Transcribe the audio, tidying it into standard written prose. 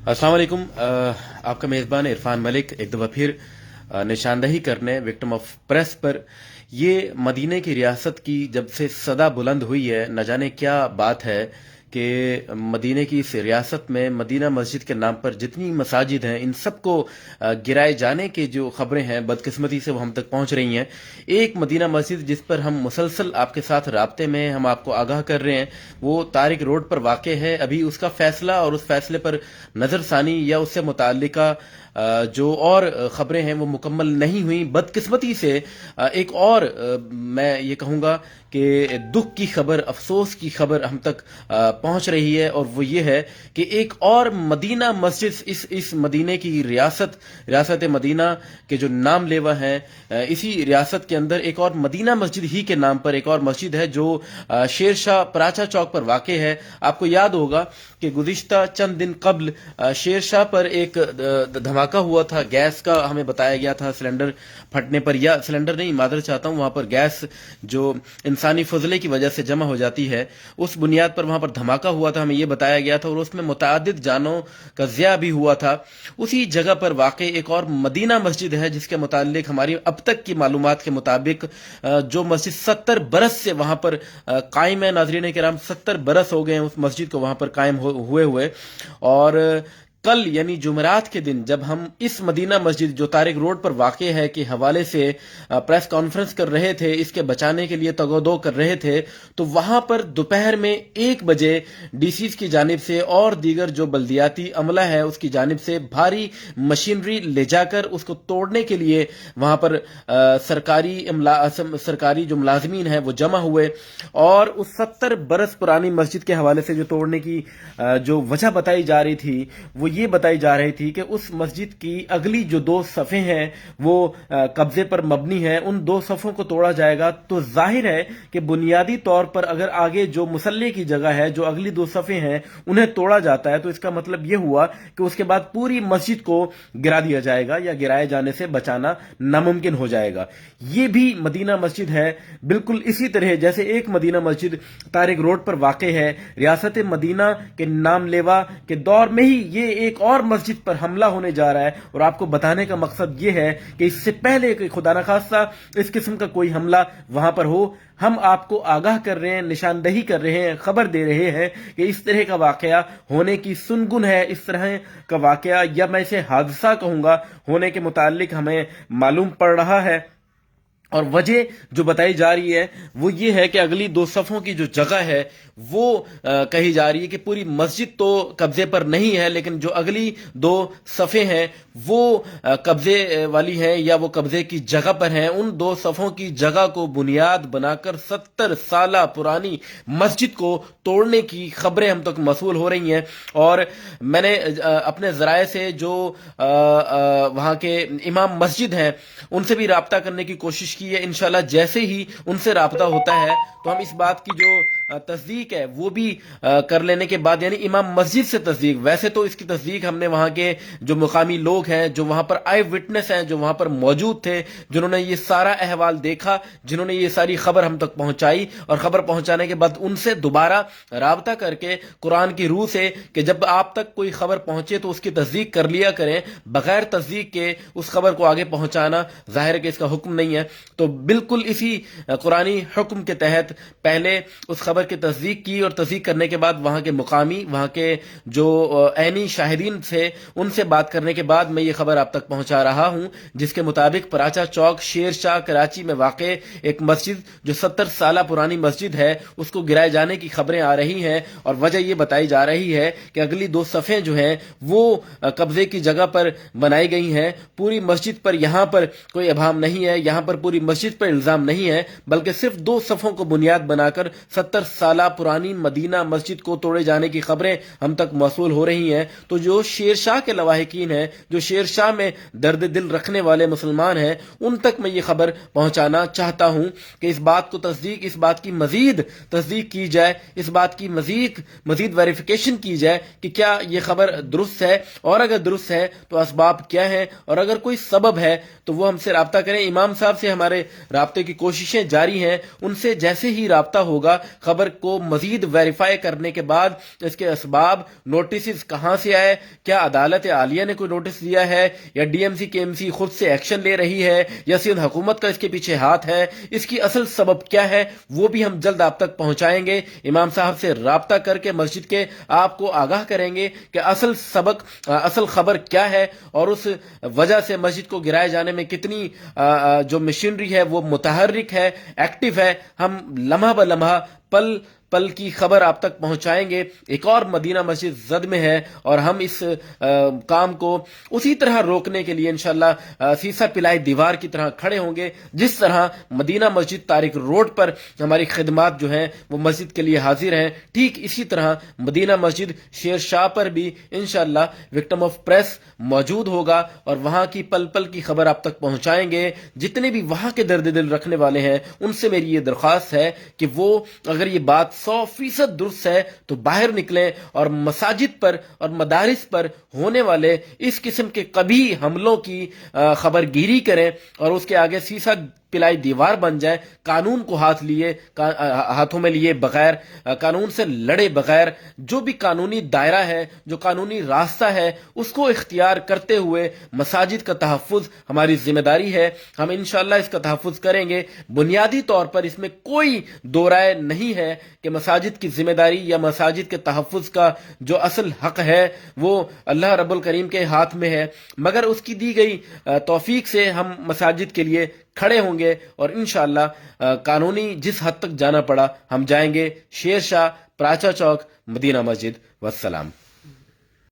अस्सलाम वालेकुम। आपका मेज़बान इरफान मलिक एक दफ़ा फिर निशानदही करने विक्टिम ऑफ प्रेस पर। ये मदीने की रियासत की जब से सदा बुलंद हुई है, न जाने क्या बात है कि मदीने की इस रियासत में मदीना मस्जिद के नाम पर जितनी मसाजिद हैं इन सबको गिराए जाने की जो खबरें हैं बदकिस्मती से वो हम तक पहुंच रही हैं। एक मदीना मस्जिद जिस पर हम मुसलसल आपके साथ राब्ते में हम आपको आगाह कर रहे हैं वो तारिक रोड पर वाक़ है। अभी उसका फैसला और उस फैसले पर नज़रसानी या उससे मुताल्लिका जो और खबरें हैं वो मुकम्मल नहीं हुई। बदकिस्मती से एक और मैं ये कहूँगा कि दुख की खबर, अफसोस की खबर हम तक पहुंच रही है, और वो ये है कि एक और मदीना मस्जिद इस मदीने की रियासत मदीना के जो नाम लेवा हैं, इसी रियासत के अंदर एक और मदीना मस्जिद ही के नाम पर एक और मस्जिद है जो शेर शाह पराचा चौक पर वाक़ है। आपको याद होगा कि गुज़िश्ता चंद दिन कबल शेर शाह पर एक धमाका हुआ था गैस का। हमें बताया गया था सिलेंडर फटने पर, या सिलेंडर नहीं, मादर चाहता हूं, वहां पर गैस जो इंसानी फजले की वजह से जमा हो जाती है उस बुनियाद पर वहां पर धमाका हुआ था, हमें यह बताया गया था, और उसमें मुतअद्दिद जानों का ज़िया भी हुआ था। उसी जगह पर वाक़ एक और मदीना मस्जिद है जिसके मुतालिक हमारी अब तक की मालूमात के मुताबिक जो मस्जिद 70 बरस से वहां पर कायम है। नाज़रीन किराम, 70 बरस हो गए हैं उस मस्जिद को वहां पर कायम हुए। और कल यानी जुमेरात के दिन जब हम इस मदीना मस्जिद जो तारिक रोड पर वाक़ है के हवाले से प्रेस कॉन्फ्रेंस कर रहे थे, इसके बचाने के लिए तगोदो कर रहे थे, तो वहां पर दोपहर में 1 बजे डीसी की जानिब से और दीगर जो बल्दियाती अमला है उसकी जानिब से भारी मशीनरी ले जाकर उसको तोड़ने के लिए वहां पर सरकारी जो मुलाजमीन है वो जमा हुए। और उस 70 बरस पुरानी मस्जिद के हवाले से जो तोड़ने की जो वजह बताई जा रही थी वो ये बताई जा रही थी कि उस मस्जिद की अगली जो 2 सफ़े हैं वो कब्जे पर मबनी है, उन 2 सफ़ों को तोड़ा जाएगा। तो जाहिर है कि बुनियादी तौर पर अगर आगे जो मुसल्ले की जगह है, जो अगली 2 सफ़े हैं उन्हें तोड़ा जाता है, तो इसका मतलब ये हुआ कि उसके बाद पूरी मस्जिद को गिरा दिया जाएगा या गिराए जाने से बचाना नामुमकिन हो जाएगा। ये भी मदीना मस्जिद है, बिल्कुल इसी तरह जैसे एक मदीना मस्जिद तारिक रोड पर वाक़ है, रियासत मदीना के नाम लेवा के दौर में ही ये एक और मस्जिद पर हमला होने जा रहा है। और आपको बताने का मकसद ये है कि इससे पहले कि खुदा न खास्ता इस किस्म का कोई हमला वहां पर हो, हम आपको आगाह कर रहे हैं, निशानदही कर रहे हैं, खबर दे रहे हैं कि इस तरह का वाकया होने की सुनगुन है। इस तरह का वाकया, या मैं इसे हादसा कहूंगा, होने के मुतालिक हमें मालूम पड़ रहा है। और वजह जो बताई जा रही है वो ये है कि अगली 2 सफ़ों की जो जगह है वो कही जा रही है कि पूरी मस्जिद तो कब्जे पर नहीं है, लेकिन जो अगली 2 सफ़े हैं वो कब्जे वाली हैं या वो कब्जे की जगह पर हैं। उन 2 सफ़ों की जगह को बुनियाद बनाकर 70 साल पुरानी मस्जिद को तोड़ने की खबरें हम तक मसूल हो रही हैं। और मैंने अपने ज़राए से जो वहाँ के इमाम मस्जिद हैं उनसे भी राब्ता करने की कोशिश की है। इंशाल्लाह जैसे ही उनसे राब्ता होता है तो हम इस बात की जो तस्दीक है वो भी कर लेने के बाद, यानी इमाम मस्जिद से तस्दीक, वैसे तो इसकी तस्दीक हमने वहां के जो मुकामी लोग हैं, जो वहां पर आई विटनेस हैं, जो वहां पर मौजूद थे, जिन्होंने ये सारा अहवाल देखा, जिन्होंने ये सारी खबर हम तक पहुंचाई, और खबर पहुंचाने के बाद उनसे दोबारा राब्ता करके कुरान की रूह से कि जब आप तक कोई खबर पहुंचे तो उसकी तस्दीक कर लिया करें, बगैर तस्दीक के उस खबर को आगे पहुंचाना जाहिर है कि इसका हुक्म नहीं है। तो बिल्कुल इसी कुरानी हुक्म के तहत पहले उस खबर की तस्दीक की, और तस्दीक करने के बाद वहां के मुकामी, वहां के जो ऐनी शाहिदीन थे उनसे बात करने के बाद मैं ये खबर आप तक पहुंचा रहा हूं, जिसके मुताबिक पराचा चौक शेर शाह कराची में वाक़े एक मस्जिद जो 70 साल पुरानी मस्जिद है उसको गिराए जाने की खबरें आ रही हैं। और वजह यह बताई जा रही है कि अगली 2 सफ़े जो हैं वो कब्जे की जगह पर बनाई गई हैं। पूरी मस्जिद पर यहां पर कोई अभाम नहीं है, यहां पर पूरी मस्जिद पर इल्जाम नहीं है, बल्कि सिर्फ 2 सफ़ों को बुनियाद बनाकर 70 साल पुरानी मदीना मस्जिद को तोड़े जाने की खबरें हम तक मौसूल हो रही हैं। तो जो शेर शाह के लवाहिकीन हैं, जो शेर शाह में दर्द दिल रखने वाले मुसलमान हैं, उन तक मैं ये खबर पहुंचाना चाहता हूं कि इस बात को तस्दीक, इस बात की मजीद तस्दीक की जाए, इस बात की मजीद वेरिफिकेशन की जाए कि क्या ये खबर दुरुस्त है, और अगर दुरुस्त है तो असबाब क्या है, और अगर कोई सबब है तो वो हमसे राब्ता करें। इमाम साहब से हमारे राब्ते की कोशिशें जारी हैं, उनसे जैसे ही राब्ता होगा खबर خبر کو مزید ویریفائی کرنے کے بعد اس کے اسباب نوٹسز کہاں سے آئے، کیا عدالت عالیہ نے کوئی نوٹس دیا ہے یا ڈی ایم سی کے ایم سی خود سے ایکشن لے رہی ہے یا سندھ حکومت کا اس کے پیچھے ہاتھ ہے، اس کی اصل سبب کیا ہے، وہ بھی ہم جلد آپ تک پہنچائیں گے۔ امام صاحب سے رابطہ کر کے مسجد کے آپ کو آگاہ کریں گے کہ اصل خبر کیا ہے اور اس وجہ سے مسجد کو گرائے جانے میں کتنی جو مشینری ہے وہ متحرک ہے، ایکٹیو ہے۔ ہم لمحہ بلمحہ پل پل کی خبر آپ تک پہنچائیں گے۔ ایک اور مدینہ مسجد زد میں ہے اور ہم اس کام کو اسی طرح روکنے کے لیے انشاءاللہ سیسا پلائی دیوار کی طرح کھڑے ہوں گے، جس طرح مدینہ مسجد طارق روڈ پر ہماری خدمات جو ہیں وہ مسجد کے لیے حاضر ہیں، ٹھیک اسی طرح مدینہ مسجد شیر شاہ پر بھی انشاءاللہ وکٹم آف پریس موجود ہوگا اور وہاں کی پل پل کی خبر آپ تک پہنچائیں گے۔ جتنے بھی وہاں کے درد دل رکھنے والے ہیں ان سے میری یہ درخواست ہے کہ وہ اگر یہ بات 100% درست ہے تو باہر نکلیں اور مساجد پر اور مدارس پر ہونے والے اس قسم کے کبھی حملوں کی خبر گیری کریں اور اس کے آگے سیسا پلائی دیوار بن جائے، قانون کو ہاتھوں میں لیے بغیر، قانون سے لڑے بغیر، جو بھی قانونی دائرہ ہے، جو قانونی راستہ ہے اس کو اختیار کرتے ہوئے مساجد کا تحفظ ہماری ذمہ داری ہے۔ ہم انشاءاللہ اس کا تحفظ کریں گے۔ بنیادی طور پر اس میں کوئی دو رائے نہیں ہے کہ مساجد کی ذمہ داری یا مساجد کے تحفظ کا جو اصل حق ہے وہ اللہ رب الکریم کے ہاتھ میں ہے، مگر اس کی دی گئی توفیق سے ہم مساجد کے لیے کھڑے ہوں گے اور انشاءاللہ قانونی جس حد تک جانا پڑا ہم جائیں گے۔ شیر شاہ، پراچا چوک، مدینہ مسجد۔ والسلام۔